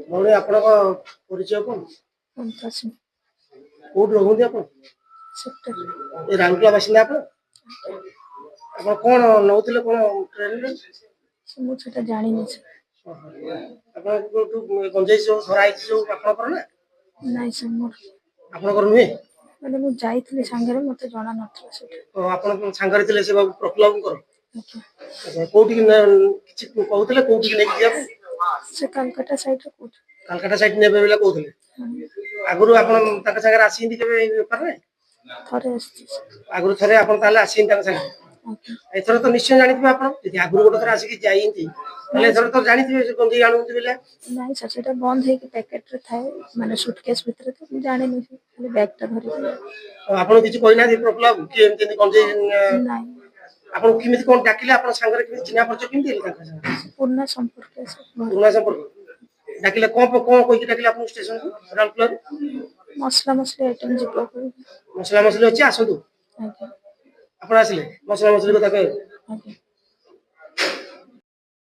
ଭଉଣୀ ଆପଣଙ୍କ ପରିଚୟ କଣ? ମମତା ସିଂ କୋଉଠି ରହୁଛନ୍ତି ଆପଣ? ସେକ୍ଟର। ଏ ରାଉରକେଲା ବାସିନ୍ଦା ଆପଣ? ଆପଣ କଣ ନଉଥିଲେ କଣ ଟ୍ରେନରେ? ମୁଁ ସେଟା ଜାଣିନି ସାର୍। ଆପଣଙ୍କଠୁ ଗଞ୍ଜେଇ ସବୁ ଧରା ହେଇଛି ସବୁ ଆପଣଙ୍କର ନା? ନାଇଁ ସାର୍ ମୋର ଆପଣଙ୍କର ନୁହେଁ? ମାନେ ମୁଁ ଯାଇଥିଲି ସାଙ୍ଗରେ ମତେ ଜଣା ନଥିଲା ସେଟା। ଓ ଆପଣ ସାଙ୍ଗରେ ଥିଲେ ସେ ବାବୁ ପ୍ରଫୁଲ୍ଲ ବାବୁଙ୍କର? ଆଜ୍ଞା। ଆଚ୍ଛା, କୋଉଠିକି କିଛି କହୁଥିଲେ କୋଉଠିକି ନେଇକି ଯିବା ପାଇଁ? ସେ କାଲକାଟା ସାଇଡରେ କୋଉଠି। କାଲକାଟା ସାଇଡ ନେବେ ବୋଲି କହୁଥିଲେ। ଆଗରୁ ଆପଣ ତାଙ୍କ ସାଙ୍ଗରେ ଆସିଛନ୍ତି କେବେ ଏଇ ବେପାରରେ? ଥରେ ଆସିଛି ସାର୍। ଆଗରୁ ଥରେ ଆପଣ ତାହେଲେ ଆସିଛନ୍ତି ତାଙ୍କ ସାଙ୍ଗରେ? ଆଜ୍ଞା। ଏଥର ତ ନିଶ୍ଚୟ ଜାଣିଥିବେ ଆପଣ ଯଦି ଆଗରୁ ଗୋଟେ ଥର ଆସିକି ଯାଇଛନ୍ତି ତାହେଲେ ନାଇଁ ଏଥର ସାର୍। ତ ଜାଣିଥିବେ ସେ ଗଞ୍ଜେଇ ଆଣୁଛନ୍ତି ବୋଲି। ନାଇଁ ସାର୍ ସେଟା ବନ୍ଦ ହେଇକି ପ୍ୟାକେଟରେ ଥାଏ ମାନେ ସୁଟକେସ୍ ଭିତରେ ତ ମୁଁ ଜାଣିନି ଖାଲି ବ୍ୟାଗଟା ଧରିଥିଲି। ଆପଣ କିଛି କହିନାହାନ୍ତି ପ୍ରଫୁଲ୍ଲ ବାବୁ କି ଏମିତି ଗଞ୍ଜେଇ? ନାଇଁ। ଆପଣଙ୍କୁ କେମିତି କଣ ଡାକିଲେ ଆପଣ ସାଙ୍ଗରେ କେମିତି ଚିହ୍ନା ପରିଚୟ କେମିତି ହେଲେ ତାଙ୍କ ସାଙ୍ଗରେ? ପୁରୁଣା ସମ୍ପର୍କୀୟ ସାର୍ ପୁରୁଣା ଘର। ସମ୍ପର୍କ। ଡାକିଲେ କଣ କହିକି ଡାକିଲେ ଆପଣଙ୍କୁ ଷ୍ଟେସନକୁ ରାଉରକେଲାରୁ? ମସଲା ମସଲି ଆଇଟମ ଯିବାକୁ। ମସଲା ମସଲି ଅଛି ଆସନ୍ତୁ। ଆଜ୍ଞା। ଆପଣ ଆସିଲେ ମସଲା ମସଲି କଥା କହିବାକୁ? ଆଜ୍ଞା।